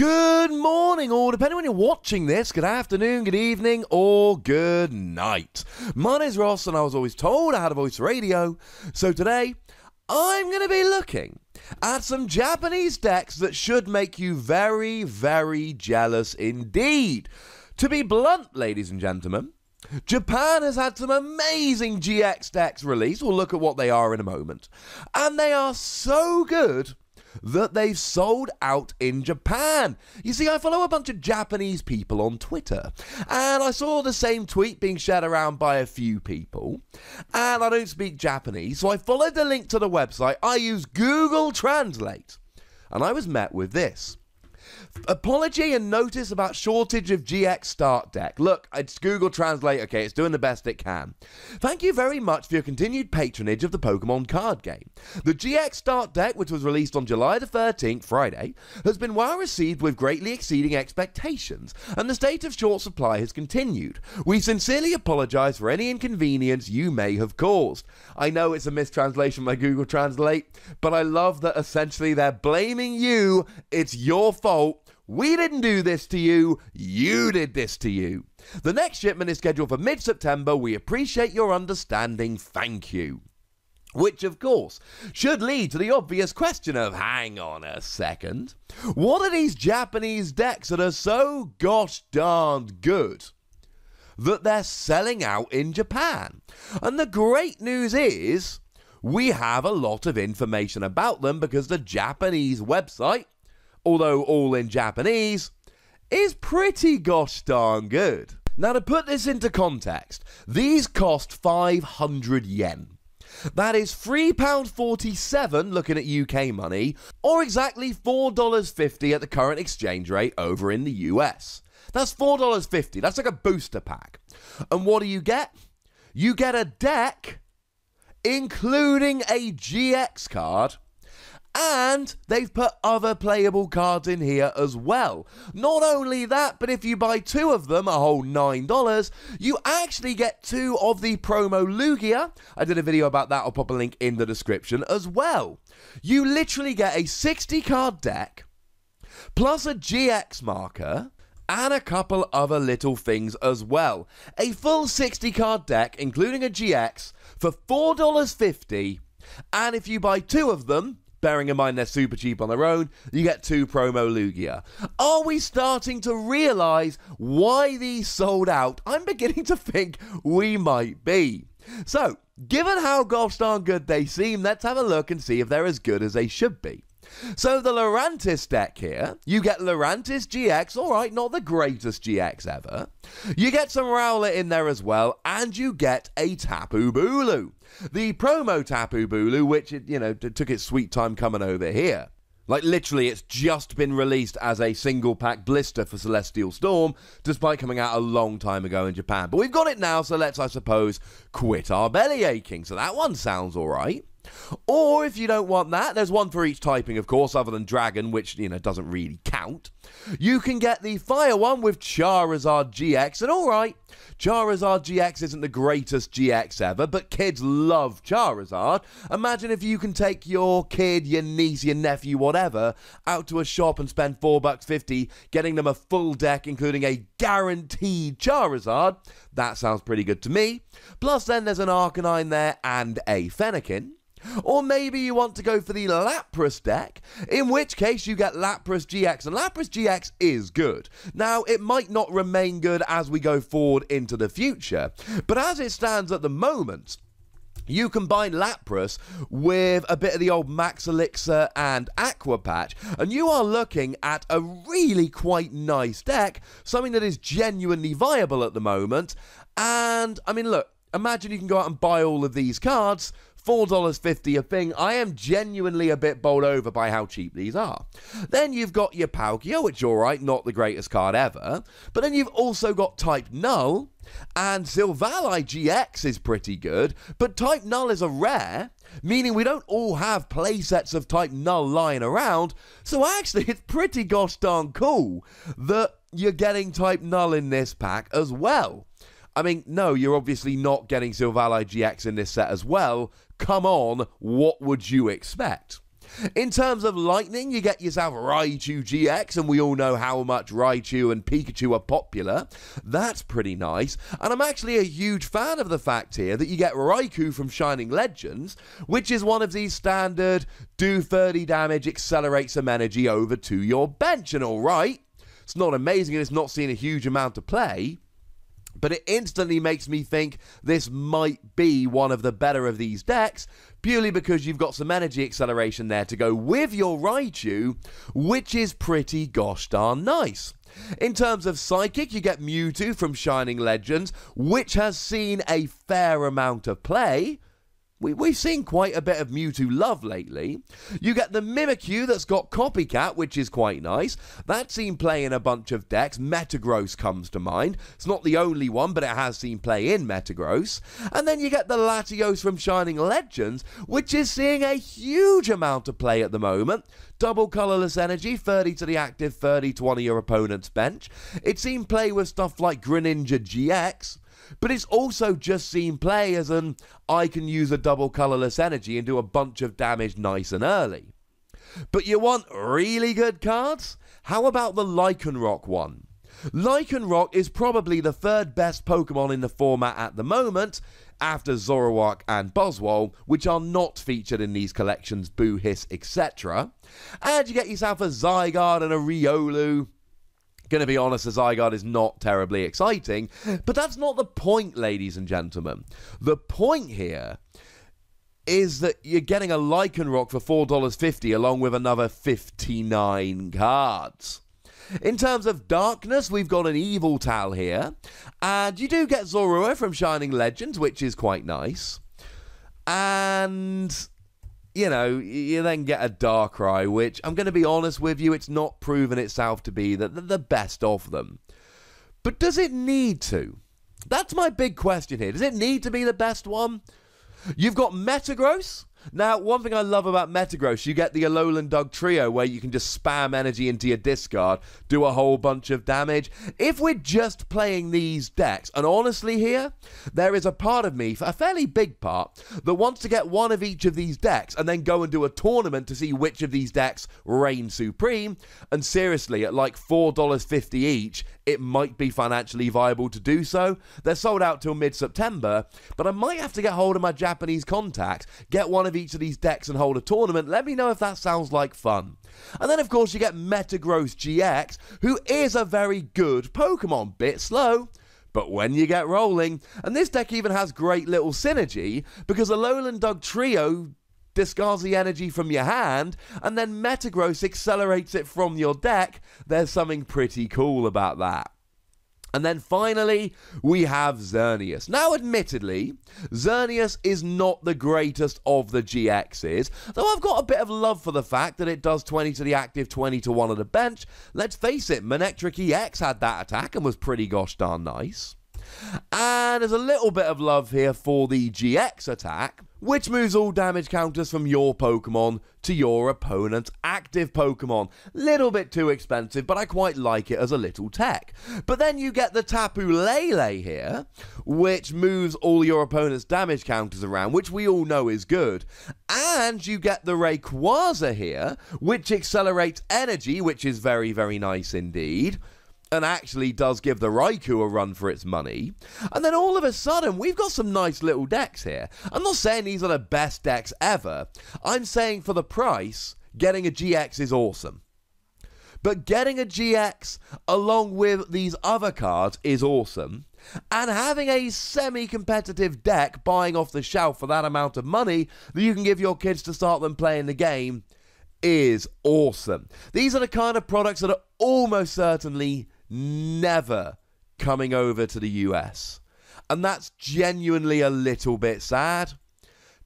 Good morning, or depending on when you're watching this, good afternoon, good evening, or good night. My name's Ross, and I was always told I had a voice for radio, so today I'm going to be looking at some Japanese decks that should make you very, very jealous indeed. To be blunt, ladies and gentlemen, Japan has had some amazing GX decks released. We'll look at what they are in a moment. And they are so good that they've sold out in Japan. You see, I follow a bunch of Japanese people on Twitter, and I saw the same tweet being shared around by a few people, and I don't speak Japanese, so I followed the link to the website. I use Google Translate, and I was met with this. Apology and notice about shortage of GX start deck. Look, it's Google Translate, okay, it's doing the best it can. Thank you very much for your continued patronage of the Pokemon card game. The GX start deck, which was released on July the 13th, Friday, has been well received with greatly exceeding expectations, and the state of short supply has continued. We sincerely apologize for any inconvenience you may have caused. I know it's a mistranslation by Google Translate, but I love that essentially they're blaming you. It's your fault. We didn't do this to you, you did this to you. The next shipment is scheduled for mid-September. We appreciate your understanding, thank you. Which, of course, should lead to the obvious question of, hang on a second, what are these Japanese decks that are so gosh darned good that they're selling out in Japan? And the great news is, we have a lot of information about them because the Japanese website, although all in Japanese, is pretty gosh darn good. Now, to put this into context, these cost 500 yen. That is £3.47 looking at UK money, or exactly $4.50 at the current exchange rate over in the US. That's $4.50. That's like a booster pack. And what do you get? You get a deck, including a GX card, and they've put other playable cards in here as well. Not only that, but if you buy two of them, a whole $9, you actually get two of the promo Lugia. I did a video about that. I'll pop a link in the description as well. You literally get a 60-card deck, plus a GX marker, and a couple other little things as well. A full 60-card deck, including a GX, for $4.50, and if you buy two of them, bearing in mind they're super cheap on their own, you get two promo Lugia. Are we starting to realise why these sold out? I'm beginning to think we might be. So, given how gosh darn good they seem, let's have a look and see if they're as good as they should be. So the Lurantis deck here, you get Lurantis GX, alright, not the greatest GX ever. You get some Rowlet in there as well, and you get a Tapu Bulu. The promo Tapu Bulu, which, it took its sweet time coming over here. Like, literally, it's just been released as a single-pack blister for Celestial Storm, despite coming out a long time ago in Japan. But we've got it now, so let's, I suppose, quit our belly aching. So that one sounds alright. Or if you don't want that, there's one for each typing, of course, other than Dragon, which, doesn't really count. You can get the Fire one with Charizard GX, and alright, Charizard GX isn't the greatest GX ever, but kids love Charizard. Imagine if you can take your kid, your niece, your nephew, whatever, out to a shop and spend $4.50 getting them a full deck, including a guaranteed Charizard. That sounds pretty good to me. Plus then there's an Arcanine there and a Fennekin. Or maybe you want to go for the Lapras deck, in which case you get Lapras GX, and Lapras GX is good. Now, it might not remain good as we go forward into the future, but as it stands at the moment, you combine Lapras with a bit of the old Max Elixir and Aqua Patch, and you are looking at a really quite nice deck, something that is genuinely viable at the moment. And, I mean, look, imagine you can go out and buy all of these cards, $4.50 a thing. I am genuinely a bit bowled over by how cheap these are. Then you've got your Palkia, which, alright, not the greatest card ever. But then you've also got Type Null, and Silvally GX is pretty good, but Type Null is a rare, meaning we don't all have playsets of Type Null lying around, so actually it's pretty gosh darn cool that you're getting Type Null in this pack as well. I mean, no, you're obviously not getting Silvally GX in this set as well. Come on, what would you expect? In terms of lightning, you get yourself Raichu GX, and we all know how much Raichu and Pikachu are popular. That's pretty nice. And I'm actually a huge fan of the fact here that you get Raikou from Shining Legends, which is one of these standard do 30 damage, accelerate some energy over to your bench. And alright, it's not amazing and it's not seeing a huge amount of play, but it instantly makes me think this might be one of the better of these decks, purely because you've got some energy acceleration there to go with your Raichu, which is pretty gosh darn nice. In terms of Psychic, you get Mewtwo from Shining Legends, which has seen a fair amount of play. We've seen quite a bit of Mewtwo love lately. You get the Mimikyu that's got Copycat, which is quite nice. That's seen play in a bunch of decks. Metagross comes to mind. It's not the only one, but it has seen play in Metagross. And then you get the Latios from Shining Legends, which is seeing a huge amount of play at the moment. Double colourless energy, 30 to the active, 30 to one of your opponent's bench. It's seen play with stuff like Greninja GX, but it's also just seen play as an I can use a double colourless energy and do a bunch of damage nice and early. But you want really good cards? How about the Lycanroc one? Lycanroc is probably the third best Pokemon in the format at the moment, after Zoroark and Buzzwole, which are not featured in these collections, Boo, Hiss, etc. And you get yourself a Zygarde and a Riolu. Gonna be honest, the Zygarde is not terribly exciting, but that's not the point, ladies and gentlemen. The point here is that you're getting a Lycanroc for $4.50 along with another 59 cards. In terms of darkness, we've got an Yveltal here, and you do get Zorua from Shining Legends, which is quite nice. And you know, you then get a Darkrai, which, I'm going to be honest with you, it's not proven itself to be the best of them. But does it need to? That's my big question here. Does it need to be the best one? You've got Metagross. Now, one thing I love about Metagross, you get the Alolan Dug Trio where you can just spam energy into your discard, do a whole bunch of damage. If we're just playing these decks, and honestly here, there is a part of me, a fairly big part, that wants to get one of each of these decks and then go and do a tournament to see which of these decks reign supreme. And seriously, at like $4.50 each, it might be financially viable to do so. They're sold out till mid-September, but I might have to get hold of my Japanese contacts, get one of each of these decks and hold a tournament. Let me know if that sounds like fun. And then, of course, you get Metagross GX, who is a very good Pokemon. Bit slow, but when you get rolling. And this deck even has great little synergy, because Alolan Dug Trio discards the energy from your hand, and then Metagross accelerates it from your deck. There's something pretty cool about that. And then finally, we have Xerneas. Now, admittedly, Xerneas is not the greatest of the GXs, though I've got a bit of love for the fact that it does 20 to the active, 20 to 1 of the bench. Let's face it, Manectric EX had that attack and was pretty gosh darn nice. And there's a little bit of love here for the GX attack, which moves all damage counters from your Pokemon to your opponent's active Pokemon. Little bit too expensive, but I quite like it as a little tech. But then you get the Tapu Lele here, which moves all your opponent's damage counters around, which we all know is good. And you get the Rayquaza here, which accelerates energy, which is very, very nice indeed, and actually does give the Raikou a run for its money. And then all of a sudden, we've got some nice little decks here. I'm not saying these are the best decks ever. I'm saying for the price, getting a GX is awesome. But getting a GX along with these other cards is awesome. And having a semi-competitive deck buying off the shelf for that amount of money that you can give your kids to start them playing the game is awesome. These are the kind of products that are almost certainly never coming over to the US. And that's genuinely a little bit sad.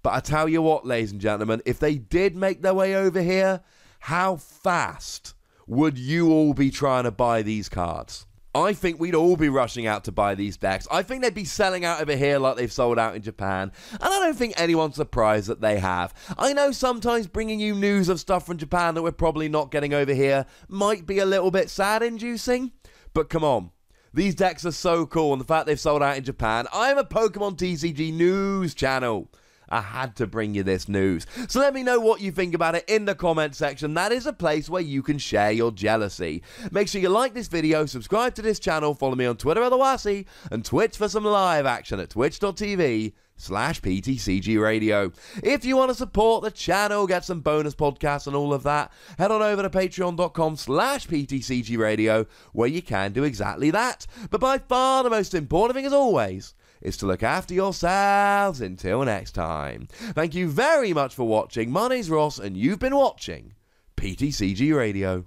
But I tell you what, ladies and gentlemen, if they did make their way over here, how fast would you all be trying to buy these cards? I think we'd all be rushing out to buy these decks. I think they'd be selling out over here like they've sold out in Japan. And I don't think anyone's surprised that they have. I know sometimes bringing you news of stuff from Japan that we're probably not getting over here might be a little bit sad-inducing. But come on, these decks are so cool, and the fact they've sold out in Japan. I'm a Pokemon TCG news channel. I had to bring you this news. So let me know what you think about it in the comment section. That is a place where you can share your jealousy. Make sure you like this video, subscribe to this channel, follow me on Twitter at the Wassy, and Twitch for some live action at twitch.tv/PTCGRadio. If you want to support the channel, get some bonus podcasts and all of that, head on over to patreon.com/PTCGRadio, where you can do exactly that. But by far the most important thing, as always, is to look after yourselves until next time. Thank you very much for watching. My name's Ross, and you've been watching PTCG Radio.